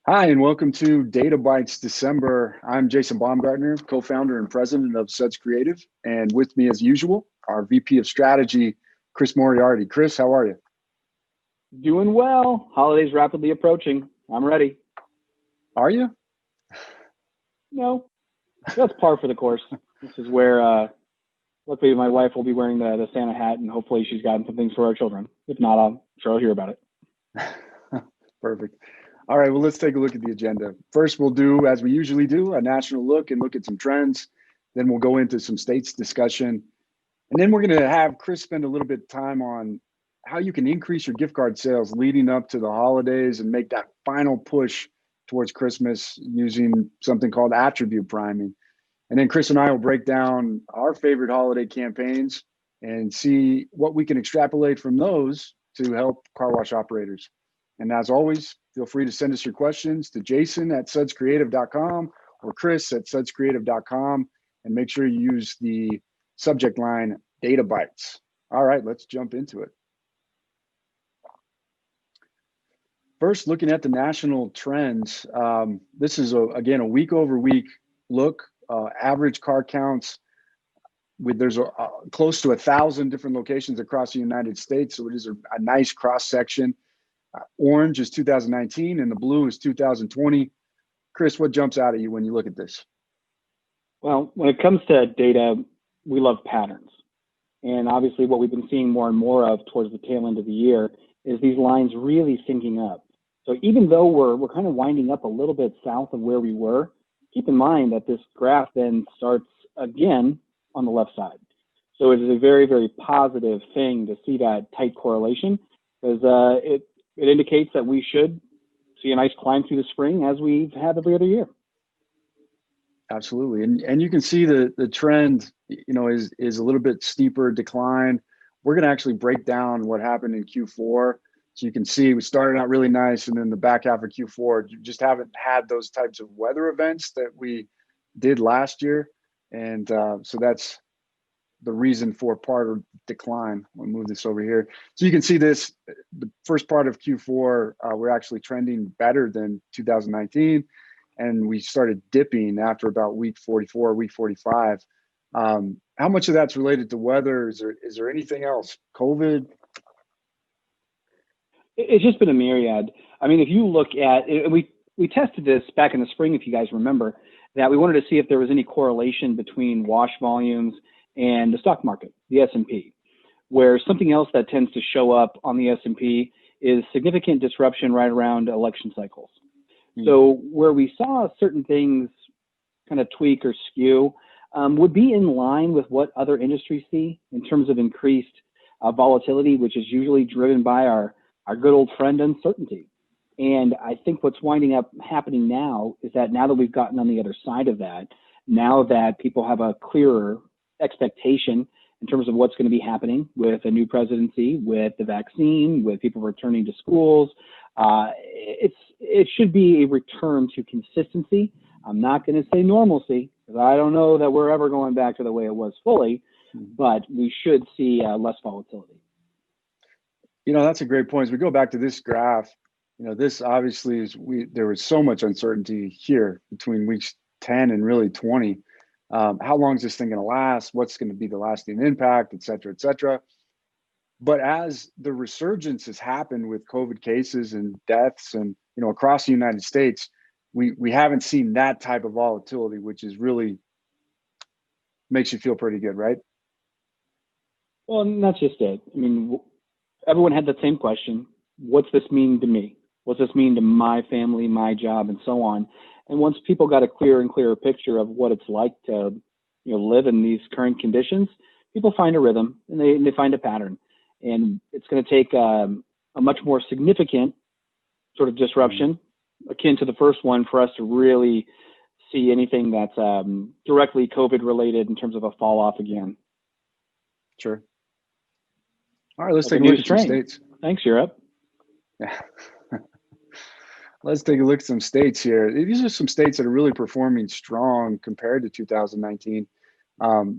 Hi, and welcome to DataBytes December. I'm Jason Baumgartner, co-founder and president of Suds Creative. And with me, as usual, our VP of Strategy, Chris Moriarty. Chris, how are you? Doing well. Holidays rapidly approaching. I'm ready. Are you? No, that's par for the course. This is where, luckily, my wife will be wearing the Santa hat, and hopefully she's gotten some things for our children. If not, I'm sure I'll hear about it. Perfect. All right, well, let's take a look at the agenda. First, we'll do, as we usually do, a national look and look at some trends. Then we'll go into some states discussion. And then we're going to have Chris spend a little bit of time on how you can increase your gift card sales leading up to the holidays and make that final push towards Christmas using something called attribute priming. And then Chris and I will break down our favorite holiday campaigns and see what we can extrapolate from those to help car wash operators. And as always, feel free to send us your questions to jason@sudscreative.com or chris@sudscreative.com, and make sure you use the subject line DataBytes. All right, let's jump into it. First, looking at the national trends, this is, again, a week over week look. Average car counts, there's close to 1,000 different locations across the United States, so it is a nice cross section. Orange is 2019 and the blue is 2020. Chris, what jumps out at you when you look at this? Well, when it comes to data, we love patterns. And obviously what we've been seeing more and more of towards the tail end of the year is these lines really syncing up. So even though we're kind of winding up a little bit south of where we were, keep in mind that this graph then starts again on the left side. So it is a very, very positive thing to see that tight correlation, because it indicates that we should see a nice climb through the spring as we've had every other year. Absolutely. And you can see the trend, is a little bit steeper decline. We're going to actually break down what happened in Q4. So you can see we started out really nice, and then the back half of Q4, you just haven't had those types of weather events that we did last year. And so that's the reason for part of decline. We'll move this over here. So you can see this, the first part of Q4, we're actually trending better than 2019. And we started dipping after about week 44, week 45. How much of that's related to weather? Is there anything else? COVID? It's just been a myriad. I mean, if you look at it, we tested this back in the spring, if you guys remember, that we wanted to see if there was any correlation between wash volumes and the stock market, the S&P, where something else that tends to show up on the S&P is significant disruption right around election cycles. So where we saw certain things kind of tweak or skew would be in line with what other industries see in terms of increased volatility, which is usually driven by our good old friend uncertainty. And I think what's winding up happening now is that now that we've gotten on the other side of that, now that people have a clearer expectation in terms of what's going to be happening with a new presidency, with the vaccine, with people returning to schools, it should be a return to consistency. I'm not going to say normalcy, because I don't know that we're ever going back to the way it was fully, but we should see less volatility. That's a great point. As we go back to this graph, this obviously is, there was so much uncertainty here between weeks 10 and really 20. How long is this thing going to last? What's going to be the lasting impact, et cetera, et cetera. But as the resurgence has happened with COVID cases and deaths and, across the United States, we haven't seen that type of volatility, which is really makes you feel pretty good, right? Well, and that's just it. I mean, everyone had that same question. What's this mean to me? What's this mean to my family, my job, and so on? And once people got a clearer and clearer picture of what it's like to, live in these current conditions, people find a rhythm and they find a pattern. And it's going to take a much more significant sort of disruption, akin to the first one, for us to really see anything that's directly COVID related in terms of a fall off again. Sure. All right, let's take a look at some states. Thanks, Europe. Yeah. Let's take a look at some states here. These are some states that are really performing strong compared to 2019.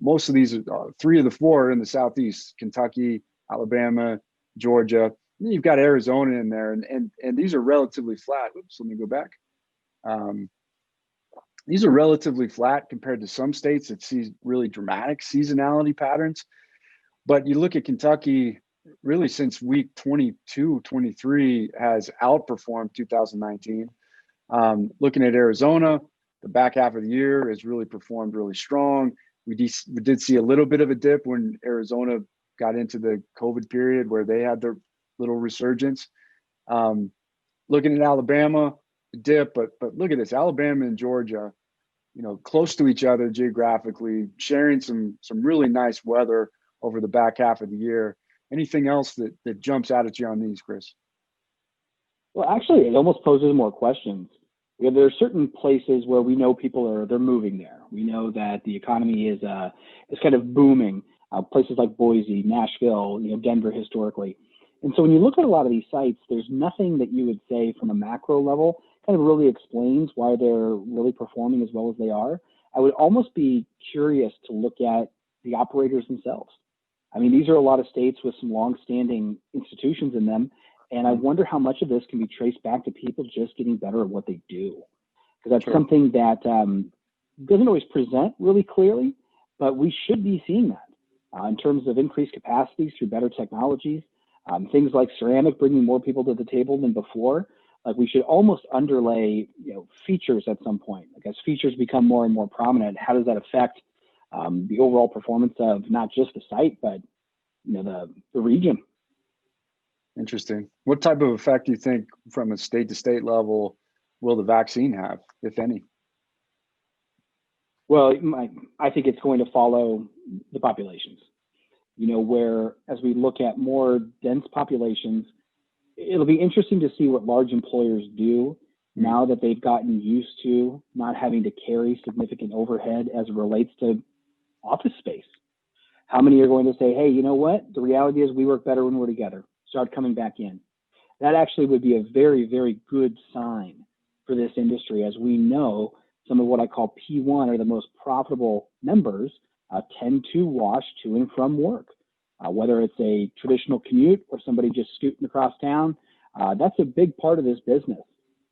Most of these are 3 of the 4 in the Southeast: Kentucky, Alabama, Georgia. And you've got Arizona in there, and these are relatively flat. Oops, let me go back. Um, these are relatively flat compared to some states that see really dramatic seasonality patterns. But you look at Kentucky, really since week 22, 23 has outperformed 2019. Looking at Arizona, the back half of the year has really performed really strong. We did see a little bit of a dip when Arizona got into the COVID period where they had their little resurgence. Looking at Alabama, dip, but look at this, Alabama and Georgia, close to each other geographically, sharing some really nice weather over the back half of the year. Anything else that jumps out at you on these, Chris? Well, actually, it almost poses more questions. There are certain places where we know people they're moving there. We know that the economy is kind of booming. Places like Boise, Nashville, Denver historically. And so when you look at a lot of these sites, there's nothing that you would say from a macro level kind of really explains why they're really performing as well as they are. I would almost be curious to look at the operators themselves. I mean, these are a lot of states with some long-standing institutions in them, and I wonder how much of this can be traced back to people just getting better at what they do. Because that's something that doesn't always present really clearly, but we should be seeing that in terms of increased capacities through better technologies, things like ceramic bringing more people to the table than before. Like we should almost underlay, features at some point. Like as features become more and more prominent, how does that affect the overall performance of not just the site, but the region? Interesting. What type of effect do you think from a state to state level will the vaccine have, if any? Well, I think it's going to follow the populations, where as we look at more dense populations, it'll be interesting to see what large employers do now that they've gotten used to not having to carry significant overhead as it relates to office space. How many are going to say, hey, you know what? The reality is we work better when we're together. Start coming back in. That actually would be a very, very good sign for this industry, as we know some of what I call P1 are the most profitable members tend to wash to and from work. Whether it's a traditional commute or somebody just scooting across town, that's a big part of this business.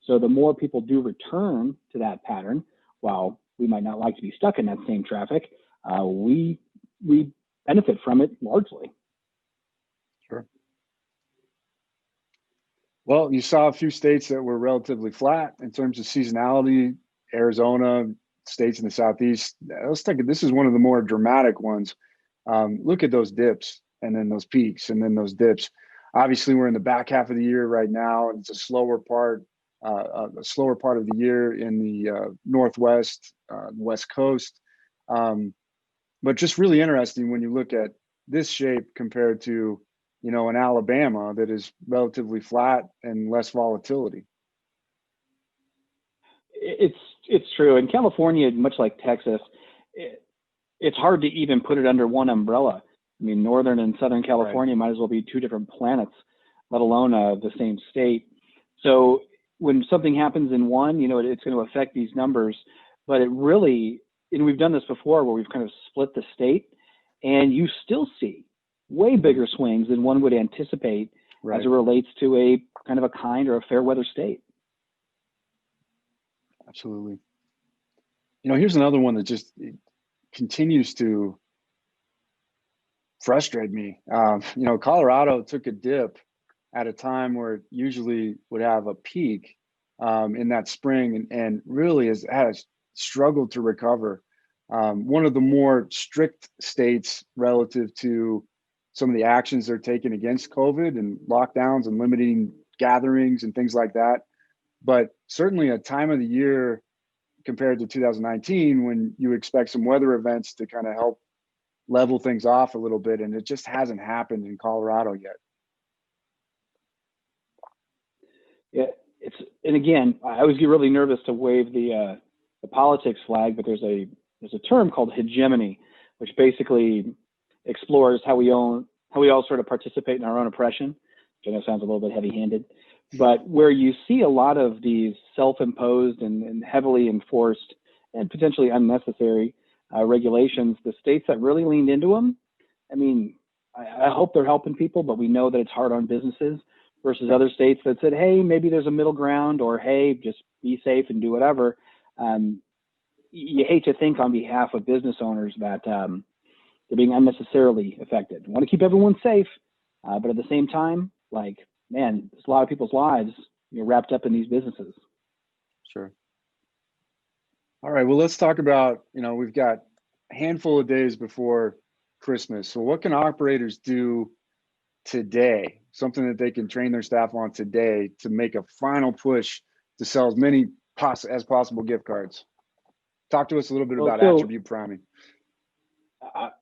So the more people do return to that pattern, while we might not like to be stuck in that same traffic, we benefit from it largely. Sure. Well, you saw a few states that were relatively flat in terms of seasonality. Arizona, states in the Southeast. This is one of the more dramatic ones. Look at those dips and then those peaks and then those dips. Obviously, we're in the back half of the year right now, and it's a slower part of the year in the Northwest, West Coast. But just really interesting when you look at this shape compared to, an Alabama that is relatively flat and less volatility. It's true. In California, much like Texas, it's hard to even put it under one umbrella. I mean, Northern and Southern California might as well be two different planets, let alone the same state. So when something happens in one, it's going to affect these numbers. But it really, and we've done this before where we've kind of split the state, and you still see way bigger swings than one would anticipate as it relates to a kind of a kind or a fair weather state. Absolutely. Here's another one that just continues to frustrate me. Colorado took a dip at a time where it usually would have a peak in that spring and really has struggled to recover. One of the more strict states relative to some of the actions they're taking against COVID and lockdowns and limiting gatherings and things like that. But certainly a time of the year compared to 2019 when you expect some weather events to kind of help level things off a little bit, and it just hasn't happened in Colorado yet. Yeah, and again, I always get really nervous to wave the politics flag, but there's a term called hegemony, which basically explores how we all sort of participate in our own oppression, which I know sounds a little bit heavy-handed. But where you see a lot of these self-imposed and heavily enforced and potentially unnecessary regulations, the states that really leaned into them, I mean, I hope they're helping people, but we know that it's hard on businesses versus other states that said, hey, maybe there's a middle ground, or hey, just be safe and do whatever. You hate to think on behalf of business owners that they're being unnecessarily affected. Want to keep everyone safe, but at the same time, like, man, there's a lot of people's lives wrapped up in these businesses. Sure. All right, well, let's talk about, we've got a handful of days before Christmas. So what can operators do today, something that they can train their staff on today to make a final push to sell as many as possible gift cards? Talk to us a little bit about attribute priming.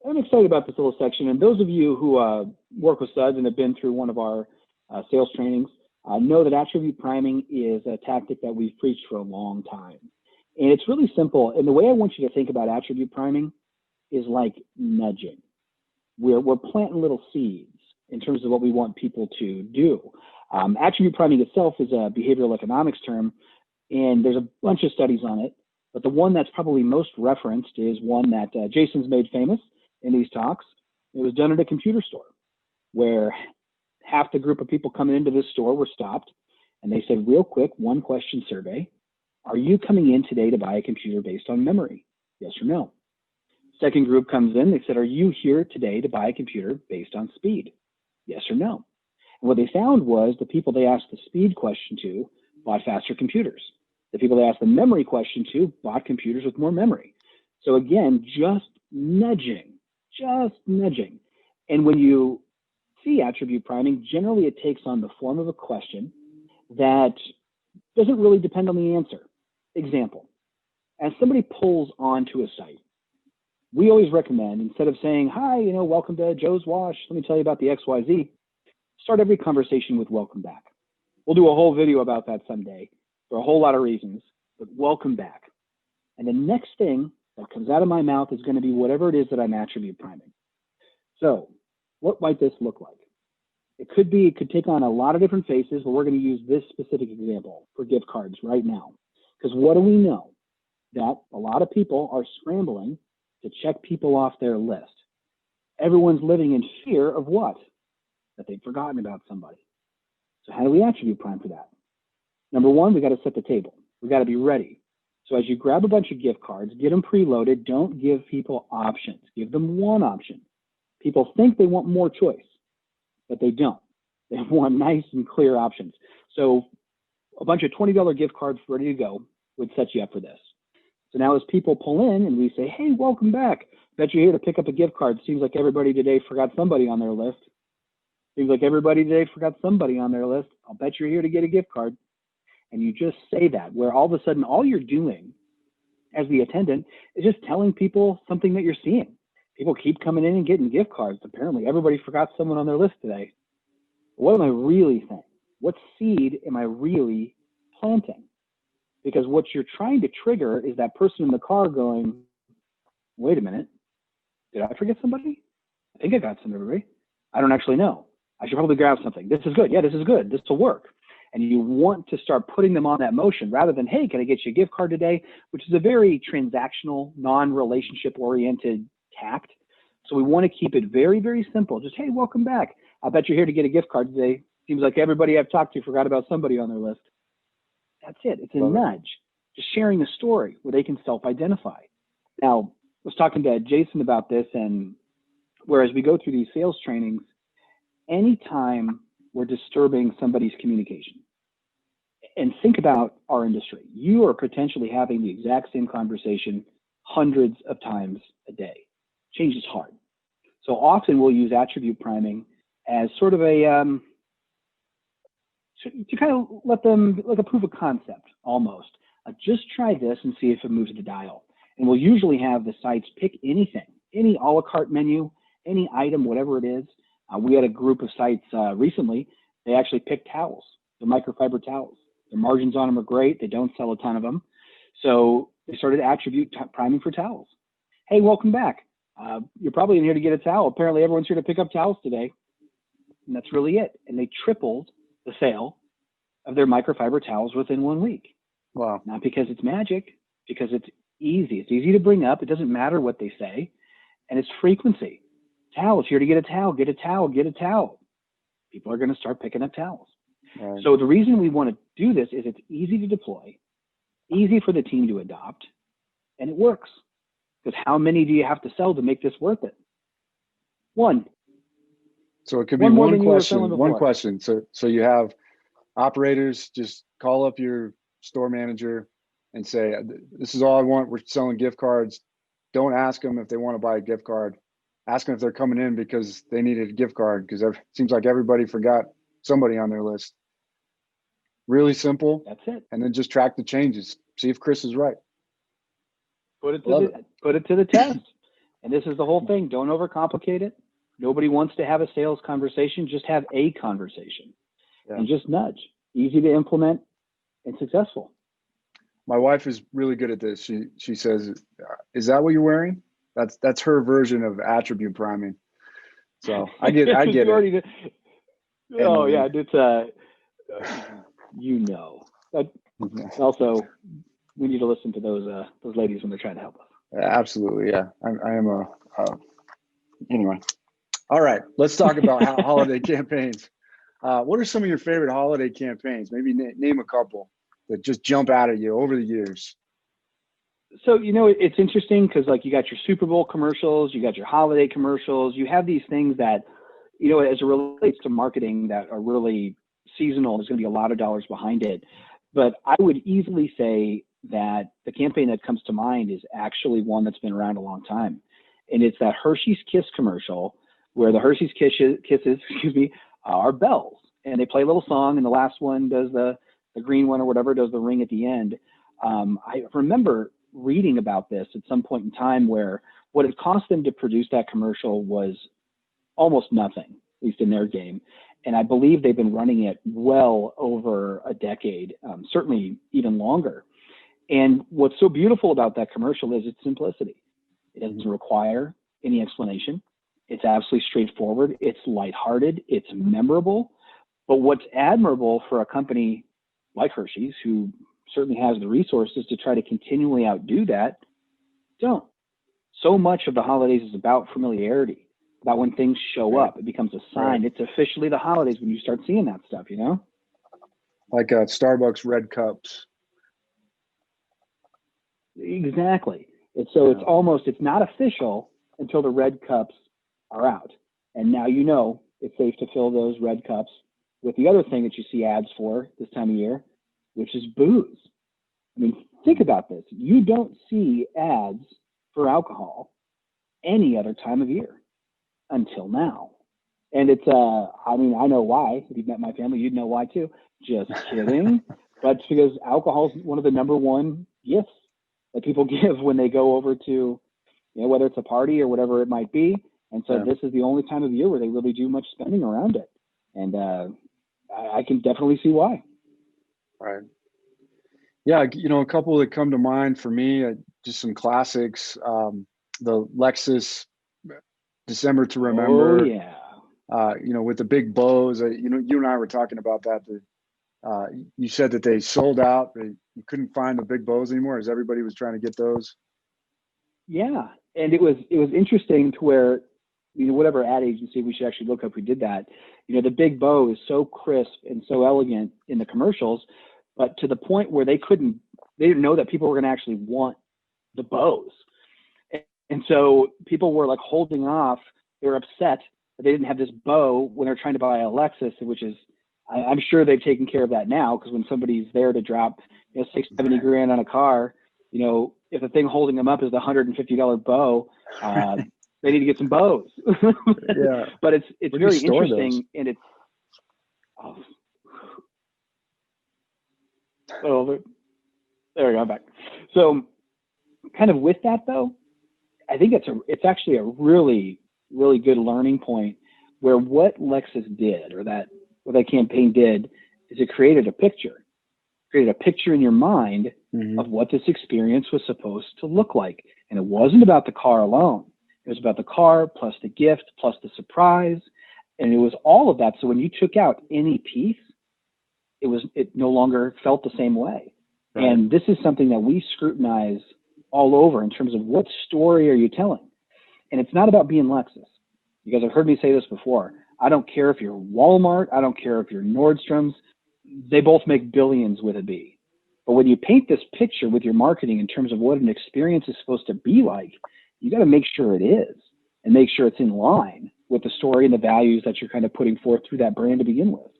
I'm excited about this little section. And those of you who work with Suds and have been through one of our sales trainings know that attribute priming is a tactic that we've preached for a long time. And it's really simple. And the way I want you to think about attribute priming is like nudging. We're planting little seeds in terms of what we want people to do. Attribute priming itself is a behavioral economics term, and there's a bunch of studies on it. But the one that's probably most referenced is one that Jason's made famous in these talks. It was done at a computer store where half the group of people coming into this store were stopped, and they said, real quick, one question survey. Are you coming in today to buy a computer based on memory? Yes or no? Second group comes in, they said, are you here today to buy a computer based on speed? Yes or no? And what they found was the people they asked the speed question to bought faster computers. The people they asked the memory question to bought computers with more memory. So again, just nudging. And when you see attribute priming, generally it takes on the form of a question that doesn't really depend on the answer. Example, as somebody pulls onto a site, we always recommend, instead of saying, hi, welcome to Joe's Wash, let me tell you about the XYZ, start every conversation with welcome back. We'll do a whole video about that someday for a whole lot of reasons, but welcome back. And the next thing that comes out of my mouth is going to be whatever it is that I'm attribute priming. So what might this look like? It could take on a lot of different faces, but we're going to use this specific example for gift cards right now. Because what do we know? That a lot of people are scrambling to check people off their list. Everyone's living in fear of what? That they've forgotten about somebody. So how do we attribute prime for that? Number one, we got to set the table. We got to be ready. So as you grab a bunch of gift cards, get them preloaded. Don't give people options. Give them one option. People think they want more choice, but they don't. They want nice and clear options. So a bunch of $20 gift cards ready to go would set you up for this. So now as people pull in and we say, hey, welcome back. Bet you're here to pick up a gift card. Seems like everybody today forgot somebody on their list. Seems like everybody today forgot somebody on their list. I'll bet you're here to get a gift card. And you just say that, where all of a sudden all you're doing as the attendant is just telling people something that you're seeing. People keep coming in and getting gift cards. Apparently everybody forgot someone on their list today. What am I really saying? What seed am I really planting? Because what you're trying to trigger is that person in the car going, wait a minute, did I forget somebody? I think I got somebody. I don't actually know. I should probably grab something. This is good. Yeah, this is good. This will work. And you want to start putting them on that motion rather than, hey, can I get you a gift card today? Which is a very transactional, non-relationship oriented tact. So we want to keep it very, very simple. Just, hey, welcome back. I bet you're here to get a gift card today. Seems like everybody I've talked to forgot about somebody on their list. That's it. It's a nudge. Just sharing a story where they can self-identify. Now, I was talking to Jason about this, and whereas we go through these sales trainings, anytime we're disturbing somebody's communication, and think about our industry, you are potentially having the exact same conversation hundreds of times a day. Change is hard. So often we'll use attribute priming as sort of a, to kind of let them, like a proof of concept almost. Just try this and see if it moves the dial. And we'll usually have the sites pick anything, any a la carte menu, any item, whatever it is. We had a group of sites recently, they actually picked towels, the microfiber towels. The margins on them are great. They don't sell a ton of them. So they started attribute priming for towels. Hey, welcome back. You're probably in here to get a towel. Apparently everyone's here to pick up towels today. And that's really it. And they tripled the sale of their microfiber towels within 1 week. Wow. Not because it's magic, because it's easy. It's easy to bring up. It doesn't matter what they say. And it's frequency. Towels, here to get a towel, get a towel, get a towel. People are going to start picking up towels. Right. So the reason we want to do this is it's easy to deploy. easy for the team to adopt, and it works. Because how many do you have to sell to make this worth it? One. So it could be One more one than you were question. selling One before. question. So you have operators just call up your store manager and say, "This is all I want. We're selling gift cards." Don't ask them if they want to buy a gift card. Ask them if they're coming in because they needed a gift card, because it seems like everybody forgot somebody on their list. Really simple. That's it. And then just track the changes. See if Chris is right. Put it to the test. And this is the whole thing. Don't overcomplicate it. Nobody wants to have a sales conversation. Just have a conversation, and just nudge. Easy to implement and successful. My wife is really good at this. She says, "Is that what you're wearing?" That's her version of attribute priming. So I get it. Oh yeah, it's But also, we need to listen to those ladies when they're trying to help us. Absolutely, yeah. I am anyway. All right, let's talk about holiday campaigns. What are some of your favorite holiday campaigns? Maybe name a couple that just jump out at you over the years. So, it's interesting because like you got your Super Bowl commercials, you got your holiday commercials, you have these things that, as it relates to marketing that are really seasonal, there's going to be a lot of dollars behind it. But I would easily say that the campaign that comes to mind is actually one that's been around a long time. And it's that Hershey's Kiss commercial where the Hershey's Kisses, are bells. And they play a little song, and the last one does the green one or whatever does the ring at the end. I remember reading about this at some point in time where what it cost them to produce that commercial was almost nothing, at least in their game. And I believe they've been running it well over a decade, certainly even longer. And what's so beautiful about that commercial is its simplicity. It doesn't require any explanation. It's absolutely straightforward. It's lighthearted. It's memorable. But what's admirable for a company like Hershey's, who certainly has the resources to try to continually outdo that, don't. So much of the holidays is about familiarity, about when things show up. It becomes a sign. It's officially the holidays when you start seeing that stuff, Like Starbucks red cups. Exactly. It's not official until the red cups are out. And now it's safe to fill those red cups with the other thing that you see ads for this time of year, which is booze. I mean, think about this. You don't see ads for alcohol any other time of year until now. And it's, I know why. If you've met my family, you'd know why too. Just kidding. But it's because alcohol is one of the number one gifts that people give when they go over to, whether it's a party or whatever it might be. And so this is the only time of year where they really do much spending around it. And I can definitely see why. Right. Yeah, a couple that come to mind for me, just some classics. The Lexus December to Remember. Oh, yeah. With the big bows. You and I were talking about that. You said that they sold out. You couldn't find the big bows anymore as everybody was trying to get those. Yeah, and it was interesting to where, whatever ad agency we should actually look up who did that. The big bow is so crisp and so elegant in the commercials, but to the point where they didn't know that people were going to actually want the bows. And so people were like holding off. They were upset that they didn't have this bow when they're trying to buy a Lexus, which is, I'm sure they've taken care of that now, because when somebody's there to drop $670 grand on a car, if the thing holding them up is the $150 bow, they need to get some bows. Yeah. But it's very interesting, those? And it's there we go, I'm back. So kind of with that though, I think it's actually a really, really good learning point where what Lexus did, or what that campaign did, is it created a picture in your mind of what this experience was supposed to look like. And it wasn't about the car alone. It was about the car plus the gift plus the surprise. And it was all of that. So when you took out any piece, it no longer felt the same way. Right. And this is something that we scrutinize all over in terms of what story are you telling? And it's not about being Lexus. You guys have heard me say this before. I don't care if you're Walmart. I don't care if you're Nordstrom's. They both make billions with a B. But when you paint this picture with your marketing in terms of what an experience is supposed to be like, you got to make sure it is, and make sure it's in line with the story and the values that you're kind of putting forth through that brand to begin with.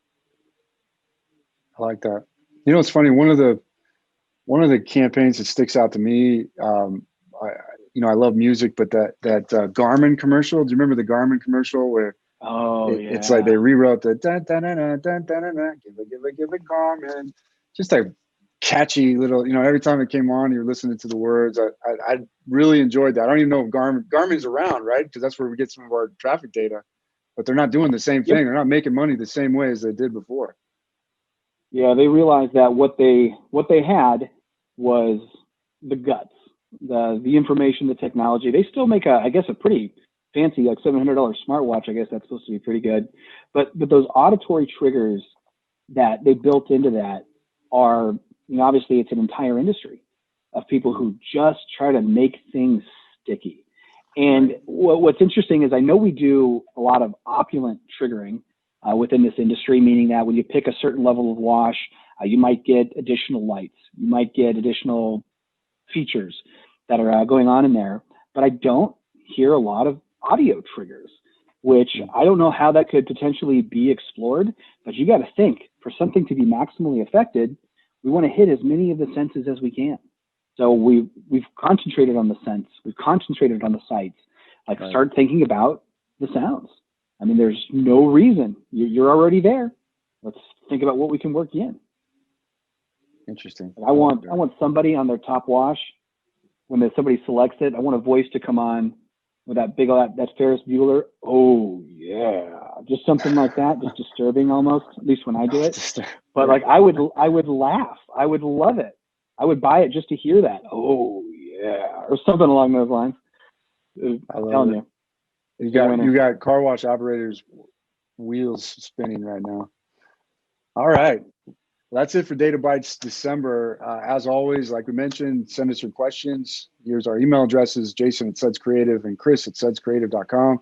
I like that. You know, it's funny. One of the campaigns that sticks out to me, I love music, but that Garmin commercial. Do you remember the Garmin commercial where it's like they rewrote the da da da da da da da da, give it Garmin, just a catchy little. Every time it came on, you're listening to the words. I really enjoyed that. I don't even know if Garmin's around, right? Because that's where we get some of our traffic data, but they're not doing the same thing. They're not making money the same way as they did before. Yeah, they realized that what they had was the guts, the information, the technology. They still make a pretty fancy, like $700 smartwatch. I guess that's supposed to be pretty good. But those auditory triggers that they built into that are, obviously it's an entire industry of people who just try to make things sticky. And what's interesting is I know we do a lot of opulent triggering within this industry, meaning that when you pick a certain level of wash, you might get additional lights, you might get additional features that are going on in there. But I don't hear a lot of audio triggers, which I don't know how that could potentially be explored. But you got to think, for something to be maximally affected, we want to hit as many of the senses as we can. So we've concentrated on the sense, we've concentrated on the sights. Like, start thinking about the sounds. I mean, there's no reason. You're already there. Let's think about what we can work in. Interesting. I want somebody on their top wash, when somebody selects it, I want a voice to come on with that big, that Ferris Bueller. Oh yeah, just something like that, just disturbing almost. At least when I do it. But like, I would laugh. I would love it. I would buy it just to hear that. Oh yeah, or something along those lines. I'm telling you. You got car wash operators' wheels spinning right now. All right. Well, that's it for DataBytes December. As always, like we mentioned, send us your questions. Here's our email addresses: Jason at Suds Creative and Chris at sudscreative.com.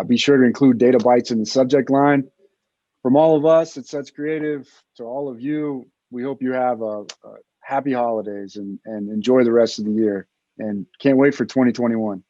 Be sure to include DataBytes in the subject line. From all of us at Suds Creative to all of you, we hope you have a happy holidays and enjoy the rest of the year. And can't wait for 2021.